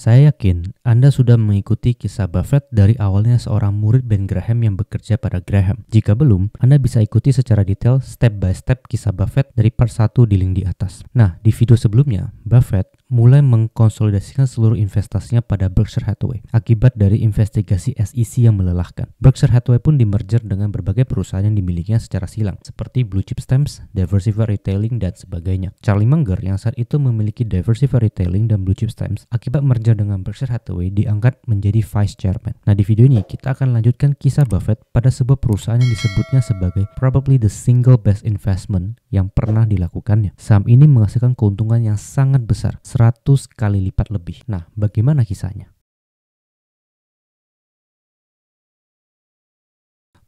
Saya yakin Anda sudah mengikuti kisah Buffett dari awalnya seorang murid Ben Graham yang bekerja pada Graham. Jika belum, Anda bisa ikuti secara detail step by step kisah Buffett dari part 1 di link di atas. Nah, di video sebelumnya, Buffett mulai mengkonsolidasikan seluruh investasinya pada Berkshire Hathaway akibat dari investigasi SEC yang melelahkan. Berkshire Hathaway pun dimerger dengan berbagai perusahaan yang dimilikinya secara silang, seperti Blue Chip Stamps, Diversified Retailing, dan sebagainya. Charlie Munger yang saat itu memiliki Diversified Retailing dan Blue Chip Stamps akibat merger dengan Berkshire Hathaway diangkat menjadi Vice Chairman. Nah, di video ini kita akan lanjutkan kisah Buffett pada sebuah perusahaan yang disebutnya sebagai probably the single best investment yang pernah dilakukannya. Saham ini menghasilkan keuntungan yang sangat besar, 100 kali lipat lebih. Nah, bagaimana kisahnya?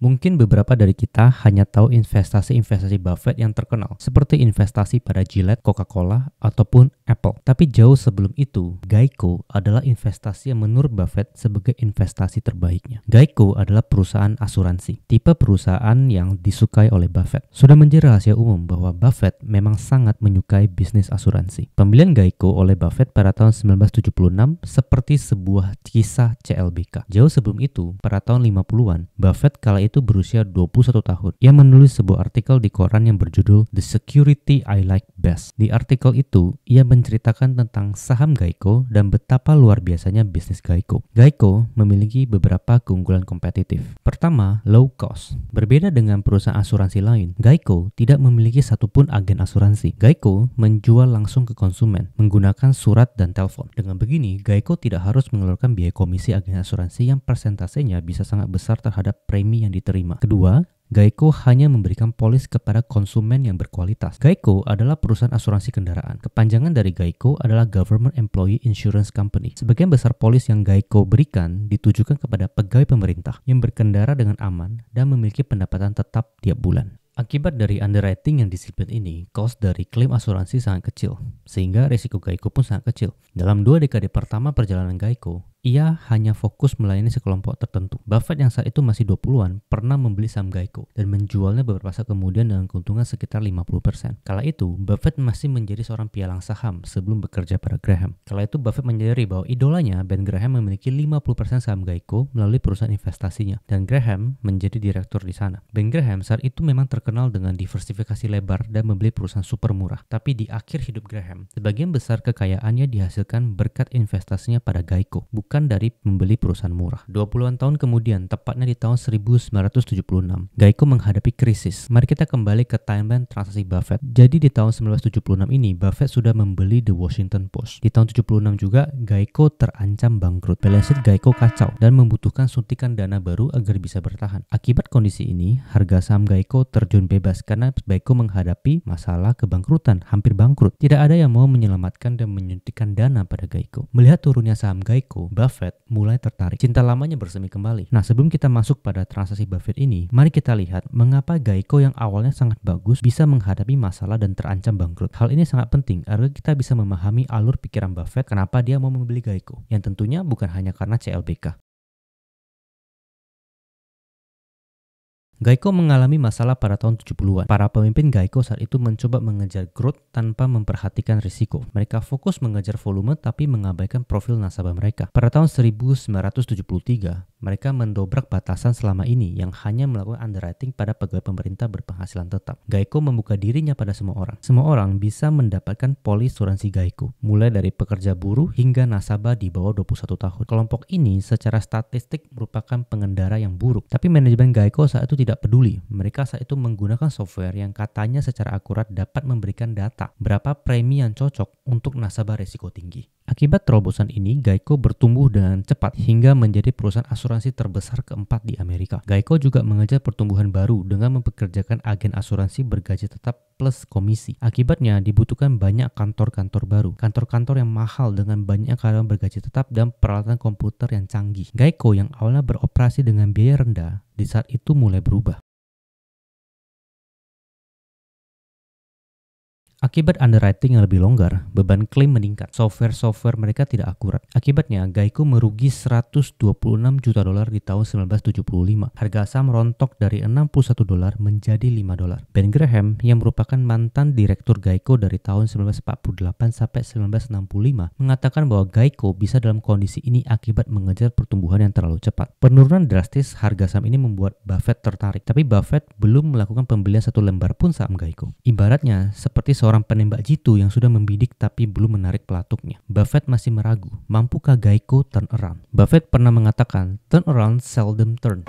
Mungkin beberapa dari kita hanya tahu investasi-investasi Buffett yang terkenal, seperti investasi pada Gillette, Coca-Cola, ataupun Apple. Tapi jauh sebelum itu, Geico adalah investasi yang menurut Buffett sebagai investasi terbaiknya. Geico adalah perusahaan asuransi, tipe perusahaan yang disukai oleh Buffett. Sudah menjadi rahasia umum bahwa Buffett memang sangat menyukai bisnis asuransi. Pembelian Geico oleh Buffett pada tahun 1976 seperti sebuah kisah CLBK. Jauh sebelum itu, pada tahun 50-an, Buffett kala itu berusia 21 tahun. Ia menulis sebuah artikel di koran yang berjudul The Security I Like Best. Di artikel itu, ia menceritakan tentang saham Geico dan betapa luar biasanya bisnis Geico. Geico memiliki beberapa keunggulan kompetitif. Pertama, low cost. Berbeda dengan perusahaan asuransi lain, Geico tidak memiliki satupun agen asuransi. Geico menjual langsung ke konsumen menggunakan surat dan telepon. Dengan begini, Geico tidak harus mengeluarkan biaya komisi agen asuransi yang persentasenya bisa sangat besar terhadap premi yang diterima. Kedua, Geico hanya memberikan polis kepada konsumen yang berkualitas. Geico adalah perusahaan asuransi kendaraan. Kepanjangan dari Geico adalah Government Employee Insurance Company. Sebagian besar polis yang Geico berikan ditujukan kepada pegawai pemerintah yang berkendara dengan aman dan memiliki pendapatan tetap tiap bulan. Akibat dari underwriting yang disiplin ini, cost dari klaim asuransi sangat kecil, sehingga risiko Geico pun sangat kecil. Dalam 2 dekade pertama perjalanan Geico, ia hanya fokus melayani sekelompok tertentu. Buffett yang saat itu masih 20-an pernah membeli saham Geico dan menjualnya beberapa saat kemudian dengan keuntungan sekitar 50%. Kala itu, Buffett masih menjadi seorang pialang saham sebelum bekerja pada Graham. Kala itu, Buffett menyadari bahwa idolanya Ben Graham memiliki 50% saham Geico melalui perusahaan investasinya dan Graham menjadi direktur di sana. Ben Graham saat itu memang terkenal dengan diversifikasi lebar dan membeli perusahaan super murah. Tapi di akhir hidup Graham, sebagian besar kekayaannya dihasilkan berkat investasinya pada Geico, bukan dari membeli perusahaan murah. 20-an tahun kemudian, tepatnya di tahun 1976, Geico menghadapi krisis. Mari kita kembali ke timeline transaksi Buffett. Jadi di tahun 1976 ini, Buffett sudah membeli The Washington Post. Di tahun 76 juga, Geico terancam bangkrut. Balance sheet Geico kacau dan membutuhkan suntikan dana baru agar bisa bertahan. Akibat kondisi ini, harga saham Geico terjun bebas karena Geico menghadapi masalah kebangkrutan, hampir bangkrut. Tidak ada yang mau menyelamatkan dan menyuntikkan dana pada Geico. Melihat turunnya saham Geico, Buffett mulai tertarik. Cinta lamanya bersemi kembali. Nah, sebelum kita masuk pada transaksi Buffett ini, mari kita lihat mengapa Geico yang awalnya sangat bagus bisa menghadapi masalah dan terancam bangkrut. Hal ini sangat penting agar kita bisa memahami alur pikiran Buffett kenapa dia mau membeli Geico. Yang tentunya bukan hanya karena CLBK. Geico mengalami masalah pada tahun 70-an. Para pemimpin Geico saat itu mencoba mengejar growth tanpa memperhatikan risiko. Mereka fokus mengejar volume tapi mengabaikan profil nasabah mereka. Pada tahun 1973, mereka mendobrak batasan selama ini yang hanya melakukan underwriting pada pegawai pemerintah berpenghasilan tetap. Geico membuka dirinya pada semua orang. Semua orang bisa mendapatkan polis asuransi Geico, mulai dari pekerja buruh hingga nasabah di bawah 21 tahun. Kelompok ini secara statistik merupakan pengendara yang buruk. Tapi manajemen Geico saat itu tidak peduli. Mereka saat itu menggunakan software yang katanya secara akurat dapat memberikan data berapa premi yang cocok untuk nasabah risiko tinggi. Akibat terobosan ini, Geico bertumbuh dengan cepat hingga menjadi perusahaan asuransi terbesar keempat di Amerika. Geico juga mengejar pertumbuhan baru dengan mempekerjakan agen asuransi bergaji tetap plus komisi. Akibatnya dibutuhkan banyak kantor-kantor baru, kantor-kantor yang mahal dengan banyak karyawan bergaji tetap dan peralatan komputer yang canggih. Geico yang awalnya beroperasi dengan biaya rendah, di saat itu mulai berubah. Akibat underwriting yang lebih longgar, beban klaim meningkat. Software mereka tidak akurat. Akibatnya, Geico merugi 126 juta dolar di tahun 1975. Harga saham rontok dari 61 dolar menjadi 5 dolar. Ben Graham yang merupakan mantan direktur Geico dari tahun 1948 sampai 1965 mengatakan bahwa Geico bisa dalam kondisi ini akibat mengejar pertumbuhan yang terlalu cepat. Penurunan drastis harga saham ini membuat Buffett tertarik, tapi Buffett belum melakukan pembelian satu lembar pun saham Geico. Ibaratnya seperti seorang penembak jitu yang sudah membidik tapi belum menarik pelatuknya. Buffett masih meragu, mampukah Geico turn around? Buffett pernah mengatakan, turn around seldom turn.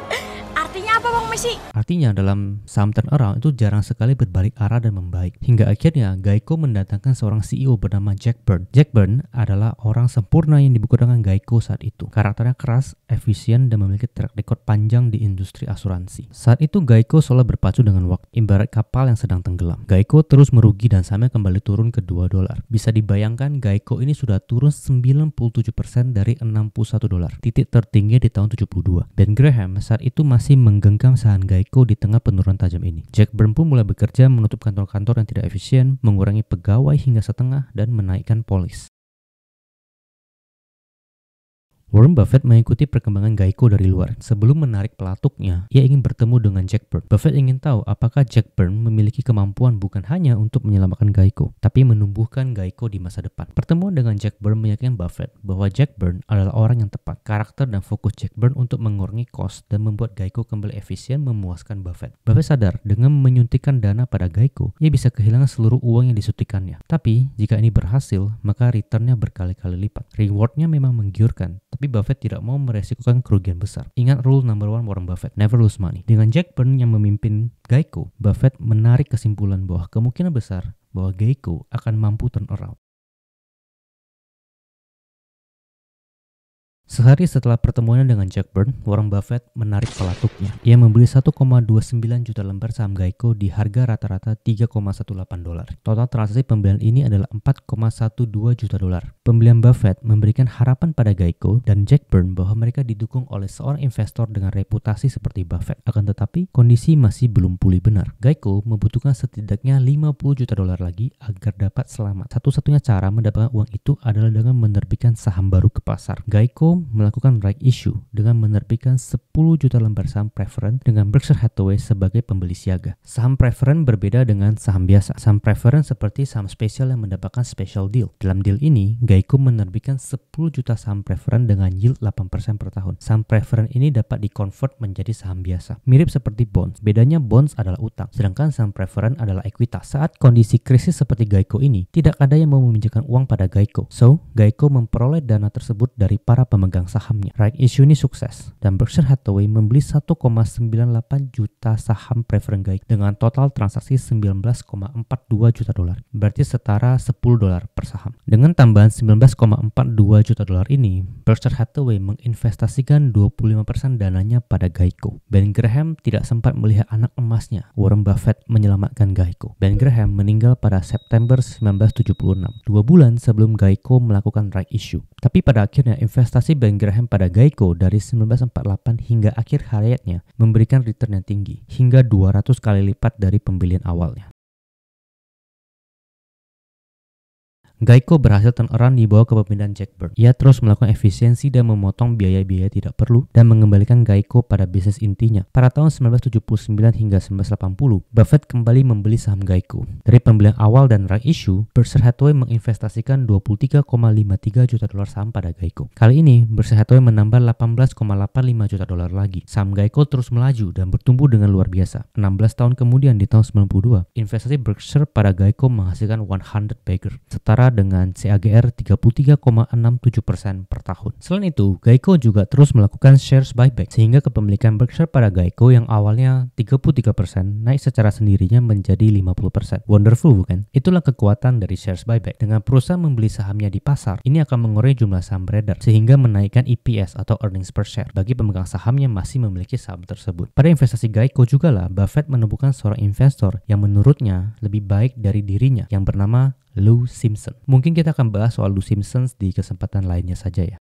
Artinya apa Bang Messi? Artinya dalam saham turnaround itu jarang sekali berbalik arah dan membaik. Hingga akhirnya Geico mendatangkan seorang CEO bernama Jack Byrne. Jack Byrne adalah orang sempurna yang dibukukan Geico saat itu. Karakternya keras, efisien, dan memiliki track record panjang di industri asuransi. Saat itu Geico selalu berpacu dengan waktu, ibarat kapal yang sedang tenggelam. Geico terus merugi dan sahamnya kembali turun ke 2 dolar. Bisa dibayangkan Geico ini sudah turun 97% dari 61 dolar. Titik tertinggi di tahun 72. Ben Graham saat itu masih menggenggam saham Geico di tengah penurunan tajam ini. Jack Byrne pun mulai bekerja menutup kantor-kantor yang tidak efisien, mengurangi pegawai hingga setengah, dan menaikkan polis. Warren Buffett mengikuti perkembangan Geico dari luar. Sebelum menarik pelatuknya, ia ingin bertemu dengan Jack Byrne. Buffett ingin tahu apakah Jack Byrne memiliki kemampuan bukan hanya untuk menyelamatkan Geico, tapi menumbuhkan Geico di masa depan. Pertemuan dengan Jack Byrne meyakinkan Buffett bahwa Jack Byrne adalah orang yang tepat. Karakter dan fokus Jack Byrne untuk mengurangi cost dan membuat Geico kembali efisien memuaskan Buffett. Buffett sadar dengan menyuntikkan dana pada Geico, ia bisa kehilangan seluruh uang yang disuntikannya. Tapi, jika ini berhasil, maka returnnya berkali-kali lipat. Rewardnya memang menggiurkan, tapi Buffett tidak mau meresikokan kerugian besar. Ingat rule number one Warren Buffett, never lose money. Dengan Jack Byrne yang memimpin Geico, Buffett menarik kesimpulan bahwa kemungkinan besar bahwa Geico akan mampu turn around. Sehari setelah pertemuannya dengan Jack Byrne, Warren Buffett menarik pelatuknya. Ia membeli 1,29 juta lembar saham Geico di harga rata-rata 3,18 dolar. Total transaksi pembelian ini adalah 4,12 juta dolar. Pembelian Buffett memberikan harapan pada Geico dan Jack Byrne bahwa mereka didukung oleh seorang investor dengan reputasi seperti Buffett. Akan tetapi, kondisi masih belum pulih benar. Geico membutuhkan setidaknya 50 juta dolar lagi agar dapat selamat. Satu-satunya cara mendapatkan uang itu adalah dengan menerbitkan saham baru ke pasar. Geico melakukan right issue dengan menerbitkan 10 juta lembar saham preference dengan Berkshire Hathaway sebagai pembeli siaga. Saham preference berbeda dengan saham biasa. Saham preference seperti saham spesial yang mendapatkan special deal. Dalam deal ini, Geico menerbitkan 10 juta saham preference dengan yield 8% per tahun. Saham preference ini dapat di-convert menjadi saham biasa. Mirip seperti bonds. Bedanya bonds adalah utang, sedangkan saham preference adalah ekuitas. Saat kondisi krisis seperti Geico ini, tidak ada yang mau meminjamkan uang pada Geico. So, Geico memperoleh dana tersebut dari para pemegang sahamnya. Right issue ini sukses dan Berkshire Hathaway membeli 1,98 juta saham preference Geico dengan total transaksi 19,42 juta dolar. Berarti setara 10 dolar per saham. Dengan tambahan 19,42 juta dolar ini, Berkshire Hathaway menginvestasikan 25% dananya pada Geico. Ben Graham tidak sempat melihat anak emasnya, Warren Buffett, menyelamatkan Geico. Ben Graham meninggal pada September 1976, 2 bulan sebelum Geico melakukan right issue. Tapi pada akhirnya investasi Ben Graham pada Geico dari 1948 hingga akhir hayatnya memberikan return yang tinggi, hingga 200 kali lipat dari pembelian awalnya. Geico berhasil turn around di bawah kepemimpinan Jack Byrne. Ia terus melakukan efisiensi dan memotong biaya-biaya tidak perlu dan mengembalikan Geico pada bisnis intinya. Pada tahun 1979 hingga 1980, Buffett kembali membeli saham Geico. Dari pembelian awal dan right issue, Berkshire Hathaway menginvestasikan 23,53 juta dolar saham pada Geico. Kali ini, Berkshire Hathaway menambah 18,85 juta dolar lagi. Saham Geico terus melaju dan bertumbuh dengan luar biasa. 16 tahun kemudian di tahun 92, investasi Berkshire pada Geico menghasilkan 100 bagger, setara dengan CAGR 33,67% per tahun. Selain itu, Geico juga terus melakukan shares buyback, sehingga kepemilikan Berkshire pada Geico yang awalnya 33% naik secara sendirinya menjadi 50%. Wonderful bukan? Itulah kekuatan dari shares buyback. Dengan perusahaan membeli sahamnya di pasar, ini akan mengurangi jumlah saham beredar, sehingga menaikkan EPS atau earnings per share bagi pemegang saham yang masih memiliki saham tersebut. Pada investasi Geico juga lah, Buffett menemukan seorang investor yang menurutnya lebih baik dari dirinya, yang bernama Lou Simpson. Mungkin kita akan bahas soal Lou Simpson di kesempatan lainnya saja ya.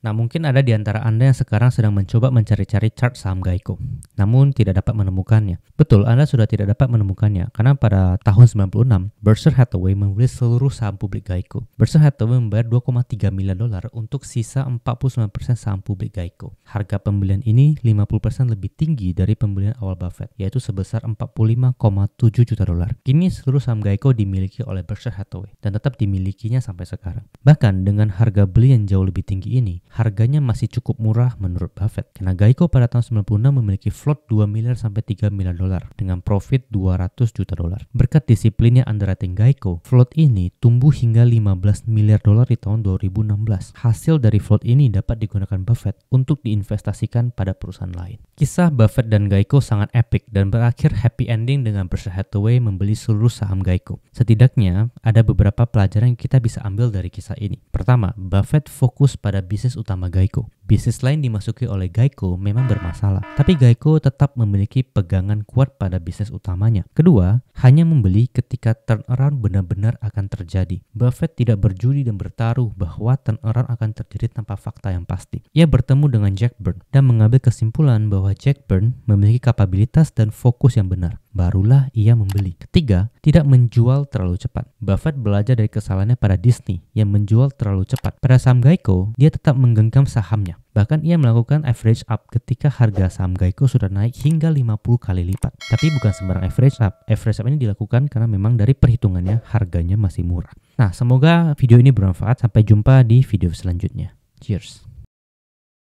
Nah, mungkin ada di antara Anda yang sekarang sedang mencoba mencari-cari chart saham Geico, namun tidak dapat menemukannya. Betul, Anda sudah tidak dapat menemukannya, karena pada tahun 96, Berkshire Hathaway membeli seluruh saham publik Geico. Berkshire Hathaway membayar $2,3 miliar untuk sisa 49% saham publik Geico. Harga pembelian ini 50% lebih tinggi dari pembelian awal Buffett, yaitu sebesar $45,7 juta. Kini seluruh saham Geico dimiliki oleh Berkshire Hathaway, dan tetap dimilikinya sampai sekarang. Bahkan dengan harga beli yang jauh lebih tinggi ini, harganya masih cukup murah menurut Buffett. Karena Geico pada tahun 96 memiliki float 2 miliar sampai 3 miliar dolar dengan profit 200 juta dolar. Berkat disiplinnya underwriting Geico, float ini tumbuh hingga 15 miliar dolar di tahun 2016. Hasil dari float ini dapat digunakan Buffett untuk diinvestasikan pada perusahaan lain. Kisah Buffett dan Geico sangat epic dan berakhir happy ending dengan Berkshire Hathaway membeli seluruh saham Geico. Setidaknya ada beberapa pelajaran yang kita bisa ambil dari kisah ini. Pertama, Buffett fokus pada bisnis utama Geico. Bisnis lain dimasuki oleh Geico memang bermasalah, tapi Geico tetap memiliki pegangan kuat pada bisnis utamanya. Kedua, hanya membeli ketika turnaround benar-benar akan terjadi. Buffett tidak berjudi dan bertaruh bahwa turnaround akan terjadi tanpa fakta yang pasti. Ia bertemu dengan Jack Byrne dan mengambil kesimpulan bahwa Jack Byrne memiliki kapabilitas dan fokus yang benar. Barulah ia membeli. Ketiga, tidak menjual terlalu cepat. Buffett belajar dari kesalahannya pada Disney yang menjual terlalu cepat. Pada saham Geico, dia tetap menggenggam sahamnya. Bahkan ia melakukan average up ketika harga saham Geico sudah naik hingga 50 kali lipat. Tapi bukan sembarang average up. Average up ini dilakukan karena memang dari perhitungannya harganya masih murah. Nah, semoga video ini bermanfaat. Sampai jumpa di video selanjutnya. Cheers.